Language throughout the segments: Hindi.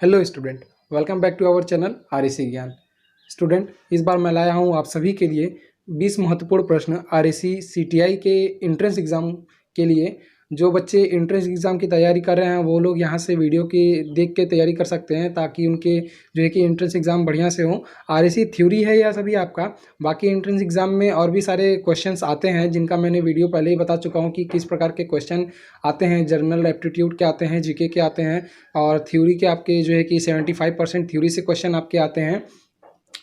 Hello student, welcome back to our channel RAC Gyan. Student, इस बार मैं लाया हूँ आप सभी के लिए 20 महत्वपूर्ण प्रश्न आरएसी सीटीआई के एंट्रेंस एग्ज़ाम के लिए। जो बच्चे एंट्रेंस एग्ज़ाम की तैयारी कर रहे हैं वो लोग यहाँ से वीडियो की देख के तैयारी कर सकते हैं, ताकि उनके जो है कि एंट्रेंस एग्ज़ाम बढ़िया से हों। आरएसी थ्योरी है यह सभी आपका। बाकी एंट्रेंस एग्ज़ाम में और भी सारे क्वेश्चंस आते हैं, जिनका मैंने वीडियो पहले ही बता चुका हूँ कि किस प्रकार के क्वेश्चन आते हैं। जनरल एप्टीट्यूड के आते हैं, जीके के आते हैं, और थ्योरी के आपके जो है कि 75% थ्योरी से क्वेश्चन आपके आते हैं।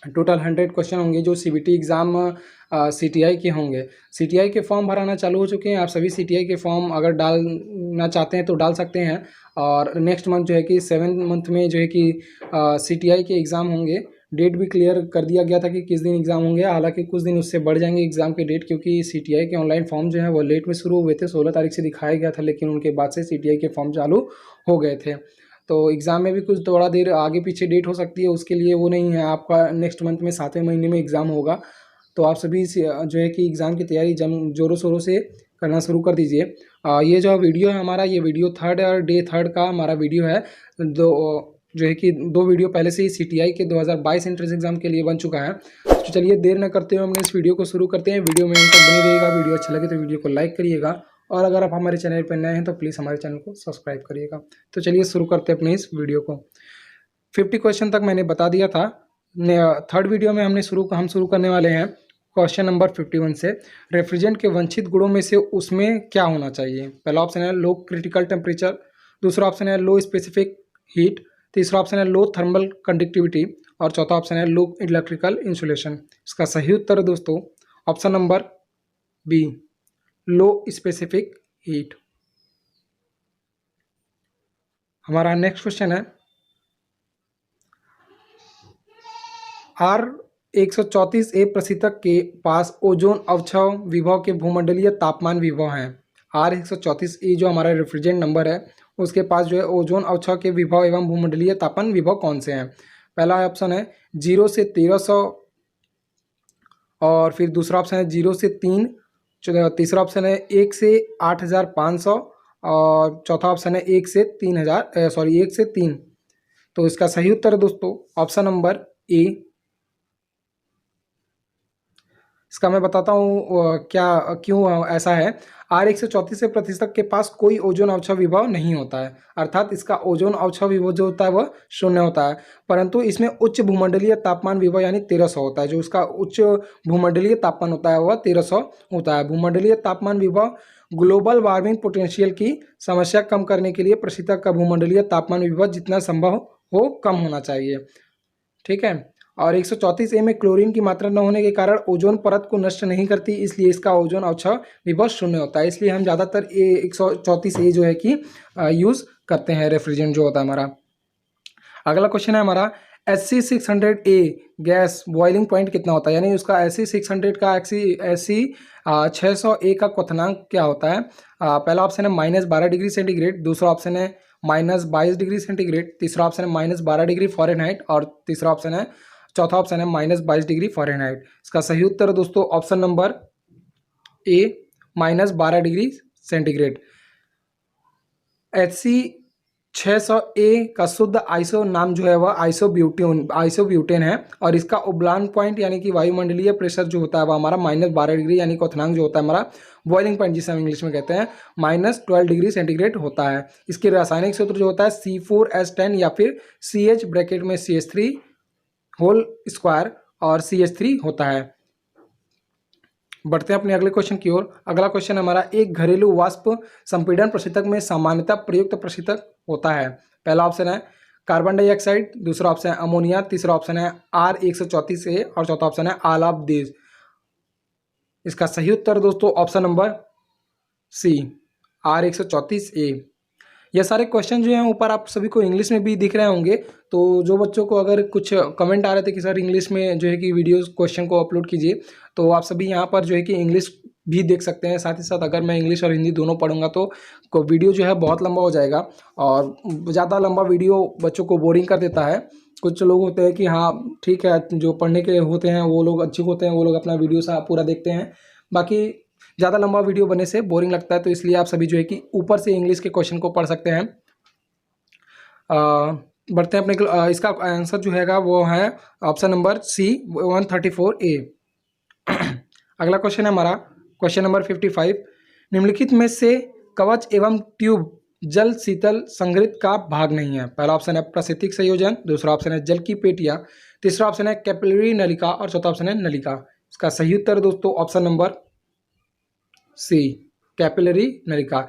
टोटल 100 क्वेश्चन होंगे जो सीबीटी एग्ज़ाम सीटीआई के होंगे। सीटीआई के फॉर्म भराना चालू हो चुके हैं। आप सभी सीटीआई के फॉर्म अगर डालना चाहते हैं तो डाल सकते हैं। और नेक्स्ट मंथ जो है कि 7 मंथ में जो है कि सीटीआई के एग्ज़ाम होंगे। डेट भी क्लियर कर दिया गया था कि किस दिन एग्ज़ाम होंगे। हालांकि कुछ दिन उससे बढ़ जाएंगे एग्ज़ाम के डेट, क्योंकि सीटीआई के ऑनलाइन फॉर्म जो है वो लेट में शुरू हुए थे। 16 तारीख से दिखाया गया था, लेकिन उनके बाद से सीटीआई के फॉर्म चालू हो गए थे। तो एग्ज़ाम में भी कुछ थोड़ा देर आगे पीछे डेट हो सकती है, उसके लिए वो नहीं है। आपका नेक्स्ट मंथ में 7वें महीने में एग्ज़ाम होगा। तो आप सभी जो है कि एग्ज़ाम की तैयारी ज़ोरों शोरों से करना शुरू कर दीजिए। ये जो वीडियो है हमारा, ये वीडियो थर्ड और डे थर्ड का हमारा वीडियो है। जो है कि 2 वीडियो पहले से ही सीटीआई के 2022 एंट्रेंस एग्ज़ाम के लिए बन चुका है। तो चलिए देर न करते हुए हमने इस वीडियो को शुरू करते हैं। वीडियो में तक बने रहिएगा। वीडियो अच्छा लगे तो वीडियो को लाइक करिएगा, और अगर आप हमारे चैनल पर नए हैं तो प्लीज़ हमारे चैनल को सब्सक्राइब करिएगा। तो चलिए शुरू करते हैं अपने इस वीडियो को। 50 क्वेश्चन तक मैंने बता दिया था। थर्ड वीडियो में हम शुरू करने वाले हैं क्वेश्चन नंबर 51 से। रेफ्रिजरेंट के वांछित गुणों में से उसमें क्या होना चाहिए? पहला ऑप्शन है लो क्रिटिकल टेम्परेचर, दूसरा ऑप्शन है लो स्पेसिफिक हीट, तीसरा ऑप्शन है लो थर्मल कंडक्टिविटी, और चौथा ऑप्शन है लो इलेक्ट्रिकल इंसुलेशन। इसका सही उत्तर है दोस्तों option number B, low specific heat. हमारा नेक्स्ट क्वेश्चन है R134a प्रशीतक के पास ओजोन अवक्षय विभव के भूमंडलीय तापमान विभव हैं। R134a जो हमारा रेफ्रिजरेंट नंबर है, उसके पास जो है ओजोन अवक्षय के विभव एवं भूमंडलीय तापमान विभव कौन से हैं? पहला ऑप्शन है 0 से 1300, और फिर दूसरा ऑप्शन है 0 से 3, तीसरा ऑप्शन है 1 से 8500, और चौथा ऑप्शन है 1 से 3। तो इसका सही उत्तर है दोस्तों ऑप्शन नंबर ए। इसका मैं बताता हूँ क्या क्यों ऐसा है। R134 प्रतिशत के पास कोई ओजोन अवक्षय विभव नहीं होता है, अर्थात इसका ओजोन अवक्षय विभव जो होता है वह 0 होता है। परंतु इसमें उच्च भूमंडलीय तापमान विभव यानी 1300 होता है। जो उसका उच्च भूमंडलीय तापमान होता है वह 1300 होता है। भूमंडलीय तापमान विभव ग्लोबल वार्मिंग पोटेंशियल की समस्या कम करने के लिए प्रशीतक का भूमंडलीय तापमान विभव जितना संभव हो कम होना चाहिए। ठीक है। और 134A में क्लोरीन की मात्रा न होने के कारण ओजोन परत को नष्ट नहीं करती, इसलिए इसका ओजोन अवक्षय विभव 0 होता है। इसलिए हम ज़्यादातर 134A जो है कि यूज़ करते हैं रेफ्रिजरेंट जो होता है हमारा। अगला क्वेश्चन है हमारा SC600A गैस बॉइलिंग पॉइंट कितना होता है, यानी उसका SC600 का SC600A का क्वथनांक क्या होता है? पहला ऑप्शन है -12 डिग्री सेंटीग्रेड, दूसरा ऑप्शन है -22 डिग्री सेंटीग्रेड, तीसरा ऑप्शन है -12 डिग्री फ़ारेनहाइट, और तीसरा ऑप्शन है चौथा ऑप्शन है -22 डिग्री फ़ारेनहाइट। इसका सही उत्तर है दोस्तों option number A, -12 degree centigrade. SC600A का शुद्ध आइसो नाम जो है वह आइसोब्यूटेन है, और इसका उबलान पॉइंट यानी कि वायुमंडलीय प्रेशर जो होता है वह हमारा -12 डिग्री यानी क्वथनांक जो होता है हमारा बॉइलिंग पॉइंट जिसे हम इंग्लिश में कहते हैं -12 डिग्री सेंटीग्रेड होता है। इसके रासायनिक सूत्र जो होता है C4H10 या फिर CH ब्रैकेट में CH3 होल स्क्वायर और CH3 होता है। बढ़ते हैं अपने अगले क्वेश्चन की ओर। अगला क्वेश्चन हमारा एक घरेलू वाष्प संपीड़न प्रशीतक में सामान्यतः प्रयुक्त प्रशीतक होता है। पहला ऑप्शन है कार्बन डाइऑक्साइड, दूसरा ऑप्शन है अमोनिया, तीसरा ऑप्शन है R134A, और चौथा ऑप्शन है ऑल ऑफ दिस। इसका सही उत्तर दोस्तों ऑप्शन नंबर सी, R134A। यह सारे क्वेश्चन जो हैं ऊपर आप सभी को इंग्लिश में भी दिख रहे होंगे। तो जो बच्चों को अगर कुछ कमेंट आ रहे थे कि सर इंग्लिश में जो है कि वीडियोस क्वेश्चन को अपलोड कीजिए, तो आप सभी यहाँ पर जो है कि इंग्लिश भी देख सकते हैं। साथ ही साथ अगर मैं इंग्लिश और हिंदी दोनों पढ़ूंगा तो वीडियो जो है बहुत लंबा हो जाएगा, और ज़्यादा लंबा वीडियो बच्चों को बोरिंग कर देता है। कुछ लोग होते हैं कि हाँ ठीक है, जो पढ़ने के होते हैं वो लोग अच्छे होते हैं, वो लोग अपना वीडियो सा पूरा देखते हैं। बाकी ज़्यादा लंबा वीडियो बनने से बोरिंग लगता है, तो इसलिए आप सभी जो है कि ऊपर से इंग्लिश के क्वेश्चन को पढ़ सकते हैं। बढ़ते हैं अपने इसका आंसर जो हैगा वो है ऑप्शन नंबर सी 134A। अगला क्वेश्चन है हमारा क्वेश्चन नंबर 55। निम्नलिखित में से कवच एवं ट्यूब जल शीतल संग्रहित का भाग नहीं है। पहला ऑप्शन है प्राकृतिक संयोजन, दूसरा ऑप्शन है जल की पेटियां, तीसरा ऑप्शन है कैपिलरी नलिका और चौथा ऑप्शन है नलिका। इसका सही उत्तर दोस्तों ऑप्शन नंबर सी कैपिलरी नलिका।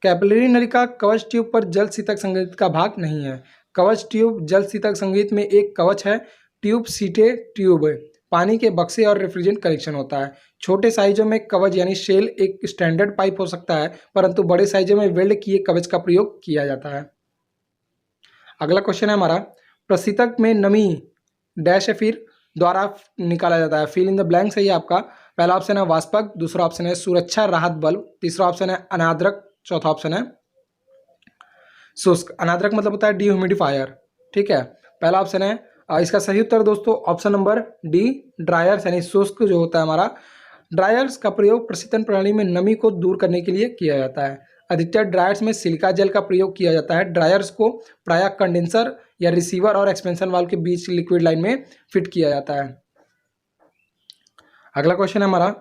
कैपिलरी नलिका कवच ट्यूब पर जल शीतक संग्रहित का भाग नहीं है। कवच ट्यूब जल शीतक संग्रहित में एक कवच है। ट्यूब सीटे ट्यूब पानी के बक्से और रेफ्रिजरेंट कनेक्शन होता है। छोटे साइजों में कवच यानी शेल एक स्टैंडर्ड पाइप हो सकता है, परंतु बड़े साइजों में वेल्ड किए कवच का प्रयोग किया जाता है। अगला क्वेश्चन है हमारा प्रशीतक में नमी डैश फिर द्वारा निकाला जाता है। फिल इन द ब्लैंक सही है आपका। पहला ऑप्शन है वाष्पक, दूसरा ऑप्शन है सुरक्षा राहत बल्ब, तीसरा ऑप्शन है अनाद्रक, चौथा ऑप्शन है शुष्क। अनाद्रक मतलब होता है डिह्यूमिडिफायर। ठीक है, पहला ऑप्शन है इसका सही उत्तर दोस्तों ऑप्शन नंबर डी ड्रायर्स यानी शुष्क जो होता है हमारा। ड्रायर्स का प्रयोग प्रशीतन प्रणाली में नमी को दूर करने के लिए किया जाता है। अधिकतर ड्रायर्स में सिलिका जेल का प्रयोग किया जाता है। ड्रायर्स को प्रायः कंडेंसर या रिसीवर और एक्सपेंशन वाल्व के बीच लिक्विड लाइन में फिट किया जाता है। अगला क्वेश्चन है हमारा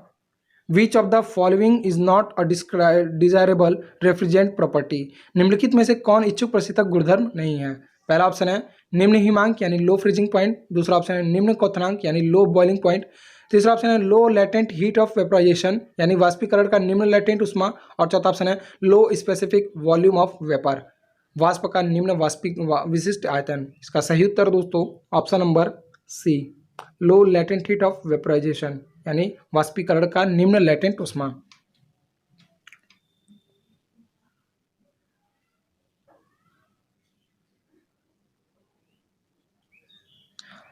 which of the following is not a desirable refrigerant property. निम्नलिखित में से कौन इच्छुक प्रशीतक गुणधर्म नहीं है। पहला ऑप्शन है निम्न हिमांक यानी लो फ्रीजिंग पॉइंट, दूसरा ऑप्शन है निम्न क्वथनांक यानी लो बॉइलिंग पॉइंट, तीसरा ऑप्शन है लो लेटेंट हीट ऑफ वेपराइजेशन यानी वाष्पीकरण का निम्न लेटेंट उष्मा, और चौथा ऑप्शन है लो स्पेसिफिक वॉल्यूम ऑफ वेपर वाष्प का निम्न वाष्पिक विशिष्ट आयतन। इसका सही उत्तर दोस्तों option number C low latent heat of vaporisation यानी वाष्पीकरण का निम्न लेटेंट उष्मा।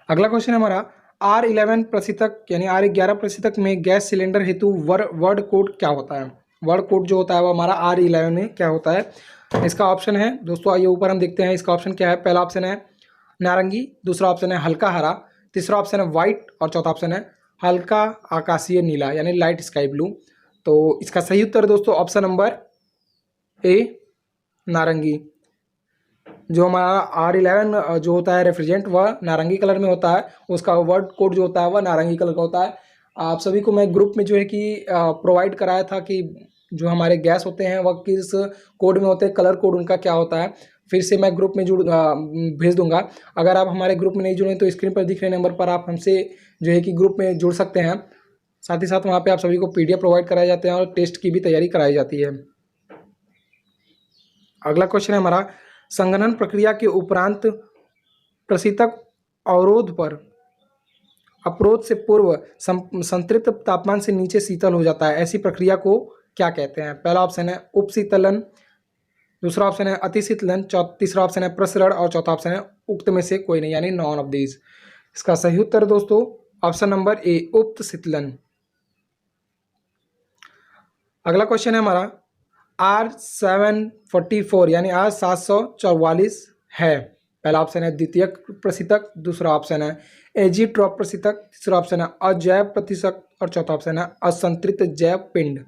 अगला क्वेश्चन है हमारा R11 प्रशीतक यानी R11 प्रशीतक में गैस सिलेंडर हेतु वर्ड कोड क्या होता है। वर्ड कोड जो होता है वो हमारा R11 में क्या होता है। इसका ऑप्शन है दोस्तों आइए ऊपर हम देखते हैं इसका ऑप्शन क्या है। पहला ऑप्शन है नारंगी, दूसरा ऑप्शन है हल्का हरा, तीसरा ऑप्शन है व्हाइट और चौथा ऑप्शन है हल्का आकाशीय नीला यानी लाइट स्काई ब्लू। तो इसका सही उत्तर दोस्तों ऑप्शन नंबर ए नारंगी। जो हमारा R11 जो होता है रेफ्रिजरेंट वह नारंगी कलर में होता है, उसका वर्ड कोड जो होता है वह नारंगी कलर का होता है। आप सभी को मैं ग्रुप में जो है कि प्रोवाइड कराया था कि जो हमारे गैस होते हैं वह किस कोड में होते हैं, कलर कोड उनका क्या होता है। फिर से मैं ग्रुप में भेज दूंगा। अगर आप हमारे ग्रुप में नहीं जुड़े तो स्क्रीन पर दिख रहे नंबर पर आप हमसे जो है कि ग्रुप में जुड़ सकते हैं। साथ ही साथ वहाँ पे आप सभी को PDF प्रोवाइड कराए जाते हैं और टेस्ट की भी तैयारी कराई जाती है। अगला क्वेश्चन है हमारा संघनन प्रक्रिया के उपरांत प्रशीतक अवरोध पर अपरोध से पूर्व संतृप्त तापमान से नीचे शीतल हो जाता है, ऐसी प्रक्रिया को क्या कहते हैं। पहला ऑप्शन है उपशीतलन, दूसरा ऑप्शन है अतिशीतलन, तीसरा ऑप्शन है प्रसरण और चौथा ऑप्शन है उक्त में से कोई नहीं यानी नॉन ऑफ दीज। इसका सही उत्तर दोस्तों ऑप्शन नंबर ए उक्त शीतलन। अगला क्वेश्चन है हमारा R744 यानी R744 है। पहला ऑप्शन है द्वितीयक प्रशीतक, दूसरा ऑप्शन है एजीट्रॉप प्रशीतक, तीसरा ऑप्शन है अजैव प्रशीतक और चौथा ऑप्शन है असंतृप्त जैव पिंड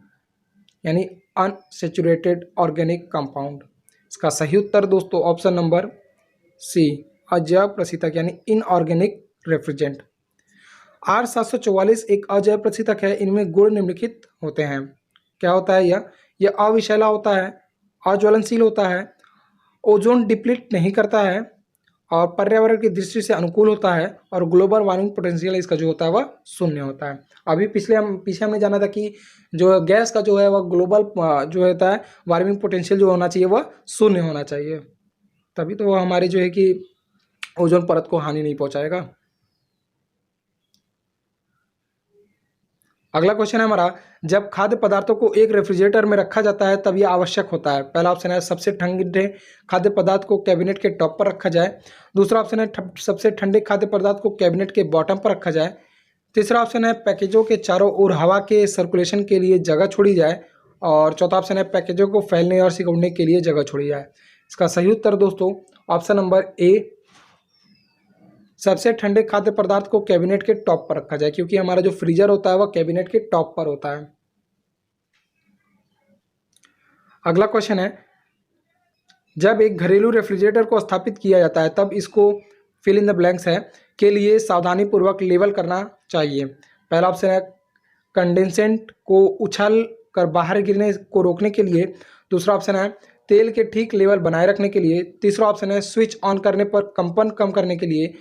यानी अनसेचुरेटेड ऑर्गेनिक कंपाउंड। इसका सही उत्तर दोस्तों ऑप्शन नंबर सी अजैव प्रशीतक यानी इनऑर्गेनिक रेफ्रिजरेंट। R744 एक अजैव प्रशीतक है। इनमें गुण निम्नलिखित होते हैं। क्या होता है यह अविषैला होता है, अज्वलनशील होता है, ओजोन डिप्लीट नहीं करता है और पर्यावरण की दृष्टि से अनुकूल होता है और ग्लोबल वार्मिंग पोटेंशियल इसका जो होता है वह शून्य होता है। अभी पीछे हमने जाना था कि जो गैस का जो है वह ग्लोबल जो होता है वार्मिंग पोटेंशियल जो होना चाहिए वह शून्य होना चाहिए, तभी तो वह हमारी जो है कि ओजोन परत को हानि नहीं पहुंचाएगा। अगला क्वेश्चन है हमारा जब खाद्य पदार्थों को एक रेफ्रिजरेटर में रखा जाता है तब यह आवश्यक होता है। पहला ऑप्शन है सबसे ठंडे खाद्य पदार्थ को कैबिनेट के टॉप पर रखा जाए, दूसरा ऑप्शन है सबसे ठंडे खाद्य पदार्थ को कैबिनेट के बॉटम पर रखा जाए, तीसरा ऑप्शन है पैकेजों के चारों ओर हवा के सर्कुलेशन के लिए जगह छोड़ी जाए और चौथा ऑप्शन है पैकेजों को फैलने और सिकुड़ने के लिए जगह छोड़ी जाए। इसका सही उत्तर दोस्तों ऑप्शन नंबर ए सबसे ठंडे खाद्य पदार्थ को कैबिनेट के टॉप पर रखा जाए, क्योंकि हमारा जो फ्रीजर होता है वह कैबिनेट के टॉप पर होता है। अगला क्वेश्चन है जब एक घरेलू रेफ्रिजरेटर को स्थापित किया जाता है तब इसको फिल इन द ब्लैंक्स है के लिए सावधानीपूर्वक लेवल करना चाहिए। पहला ऑप्शन है कंडेंसेंट को उछाल कर बाहर गिरने को रोकने के लिए। दूसरा ऑप्शन है तेल के ठीक लेवल बनाए रखने के लिए। तीसरा ऑप्शन है स्विच ऑन करने पर कंपन कम करने के लिए।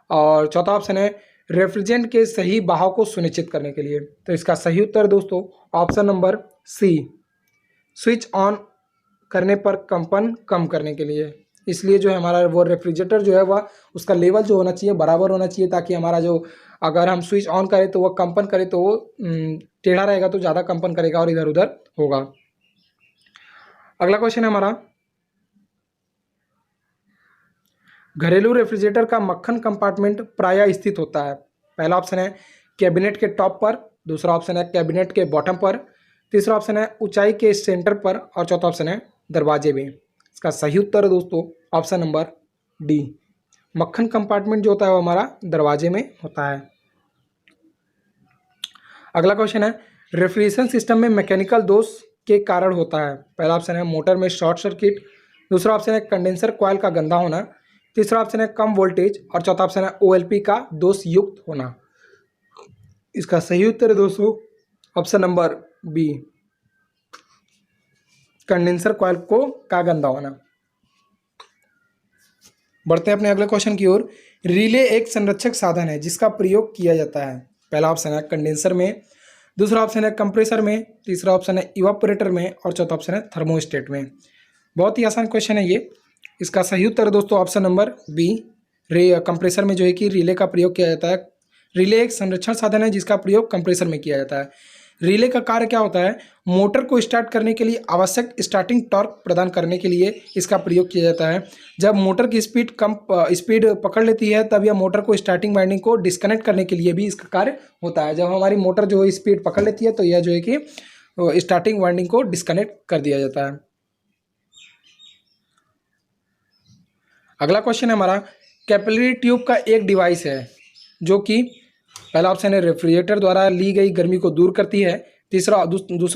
और चौथा ऑप्शन है रेफ्रिजरेंट के सही बहाव को सुनिश्चित करने के लिए। तो इसका सही उत्तर दोस्तों option number C, switch on करने पर कंपन कम करने के लिए। इसलिए जो है हमारा वो रेफ्रिजरेटर जो है वह उसका लेवल जो होना चाहिए बराबर होना चाहिए, ताकि हमारा जो अगर हम स्विच ऑन करें तो वह कंपन करे तो वो टेढ़ा रहेगा तो ज़्यादा कंपन करेगा और इधर उधर होगा। अगला क्वेश्चन है हमारा, घरेलू रेफ्रिजरेटर का मक्खन कंपार्टमेंट प्रायः स्थित होता है। पहला ऑप्शन है कैबिनेट के टॉप पर। दूसरा ऑप्शन है कैबिनेट के बॉटम पर। तीसरा ऑप्शन है ऊंचाई के सेंटर पर। और चौथा ऑप्शन है दरवाजे में। इसका सही उत्तर है दोस्तों ऑप्शन नंबर डी, मक्खन कंपार्टमेंट जो होता है वो हमारा दरवाजे में होता है। अगला क्वेश्चन है रेफ्रिजरेशन सिस्टम में मैकेनिकल दोष के कारण होता है। पहला ऑप्शन है मोटर में शॉर्ट सर्किट। दूसरा ऑप्शन है कंडेंसर कॉइल का गंदा होना। तीसरा ऑप्शन है कम वोल्टेज। और चौथा ऑप्शन है ओएलपी का दोष युक्त होना। इसका सही उत्तर है दोस्तों option number B, condenser coil को का गंदा होना। बढ़ते हैं अपने अगले क्वेश्चन की ओर। रिले एक संरक्षक साधन है जिसका प्रयोग किया जाता है। पहला ऑप्शन है कंडेंसर में। दूसरा ऑप्शन है कंप्रेसर में। तीसरा ऑप्शन है इवापोरेटर में। और चौथा ऑप्शन है थर्मोस्टेट में। बहुत ही आसान क्वेश्चन है ये। इसका सही उत्तर है दोस्तों ऑप्शन नंबर बी, कंप्रेसर में जो है कि रिले का प्रयोग किया जाता है। रिले एक संरक्षण साधन है जिसका प्रयोग कंप्रेसर में किया जाता है। रिले का कार्य क्या होता है, मोटर को स्टार्ट करने के लिए आवश्यक स्टार्टिंग टॉर्क प्रदान करने के लिए इसका प्रयोग किया जाता है। जब मोटर की स्पीड पकड़ लेती है तब यह मोटर को स्टार्टिंग वाइंडिंग को डिस्कनेक्ट करने के लिए भी इसका कार्य होता है। जब हमारी मोटर जो है स्पीड पकड़ लेती है तो यह जो है कि स्टार्टिंग वाइंडिंग को डिस्कनेक्ट कर दिया जाता है। अगला क्वेश्चन है हमारा, कैपिलरी ट्यूब का एक डिवाइस है जो कि पहला ऑप्शन है रेफ्रिजरेटर द्वारा ली गई गर्मी को दूर करती है। दूसरा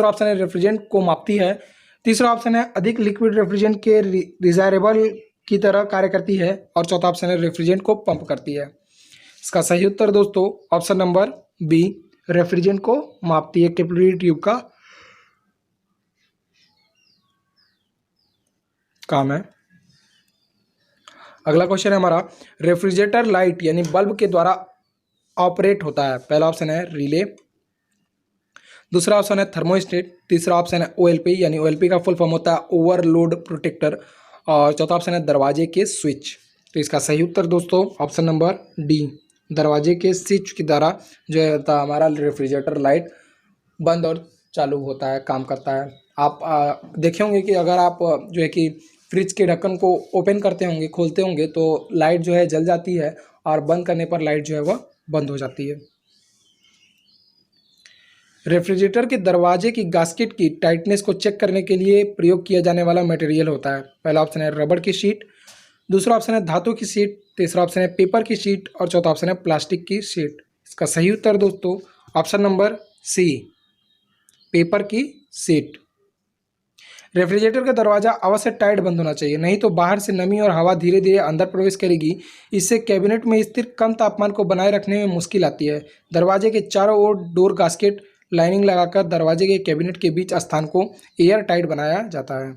ऑप्शन है रेफ्रिजरेंट को मापती है। तीसरा ऑप्शन है अधिक लिक्विड रेफ्रिजरेंट के रिजर्वेबल की तरह कार्य करती है। और चौथा ऑप्शन है रेफ्रिजरेंट को पंप करती है। इसका सही उत्तर दोस्तों ऑप्शन नंबर बी, रेफ्रिजरेंट को मापती है कैपिलरी ट्यूब का काम है। अगला क्वेश्चन है हमारा, रेफ्रिजरेटर लाइट यानी बल्ब के द्वारा ऑपरेट होता है। पहला ऑप्शन है रिले। दूसरा ऑप्शन है थर्मोस्टेट। तीसरा ऑप्शन है ओएलपी यानी ओएलपी का फुल फॉर्म होता है ओवरलोड प्रोटेक्टर। और चौथा ऑप्शन है दरवाजे के स्विच। तो इसका सही उत्तर दोस्तों ऑप्शन नंबर डी, दरवाजे के स्विच के द्वारा जो है हमारा रेफ्रिजरेटर लाइट बंद और चालू होता है, काम करता है। आप देखे होंगे कि अगर आप जो है कि फ्रिज के ढक्कन को ओपन करते होंगे, खोलते होंगे तो लाइट जो है जल जाती है और बंद करने पर लाइट जो है वह बंद हो जाती है। रेफ्रिजरेटर के दरवाजे की गास्केट की टाइटनेस को चेक करने के लिए प्रयोग किया जाने वाला मटेरियल होता है। पहला ऑप्शन है रबड़ की शीट। दूसरा ऑप्शन है धातु की शीट। तीसरा ऑप्शन है पेपर की शीट। और चौथा ऑप्शन है प्लास्टिक की शीट। इसका सही उत्तर दोस्तों ऑप्शन नंबर सी, पेपर की शीट। रेफ्रिजरेटर का दरवाजा अवश्य टाइट बंद होना चाहिए, नहीं तो बाहर से नमी और हवा धीरे धीरे अंदर प्रवेश करेगी। इससे कैबिनेट में स्थिर कम तापमान को बनाए रखने में मुश्किल आती है। दरवाजे के चारों ओर डोर गास्केट लाइनिंग लगाकर दरवाजे के कैबिनेट के बीच स्थान को एयर टाइट बनाया जाता है।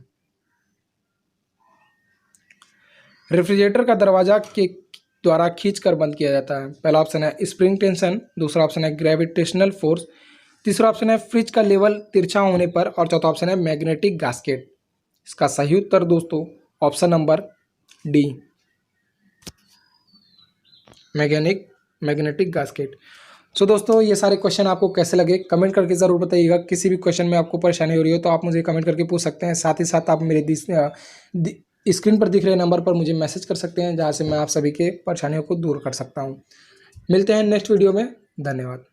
रेफ्रिजरेटर का दरवाजा के द्वारा खींचकर बंद किया जाता है। पहला ऑप्शन है स्प्रिंग टेंशन। दूसरा ऑप्शन है ग्रेविटेशनल फोर्स। तीसरा ऑप्शन है फ्रिज का लेवल तिरछा होने पर। और चौथा ऑप्शन है मैग्नेटिक गास्केट। इसका सही उत्तर दोस्तों option number D, magnetic gasket. So दोस्तों ये सारे क्वेश्चन आपको कैसे लगे कमेंट करके ज़रूर बताइएगा। किसी भी क्वेश्चन में आपको परेशानी हो रही हो तो आप मुझे कमेंट करके पूछ सकते हैं। साथ ही साथ आप मेरे स्क्रीन पर दिख रहे नंबर पर मुझे मैसेज कर सकते हैं, जहाँ से मैं आप सभी के परेशानियों को दूर कर सकता हूँ। मिलते हैं नेक्स्ट वीडियो में। धन्यवाद।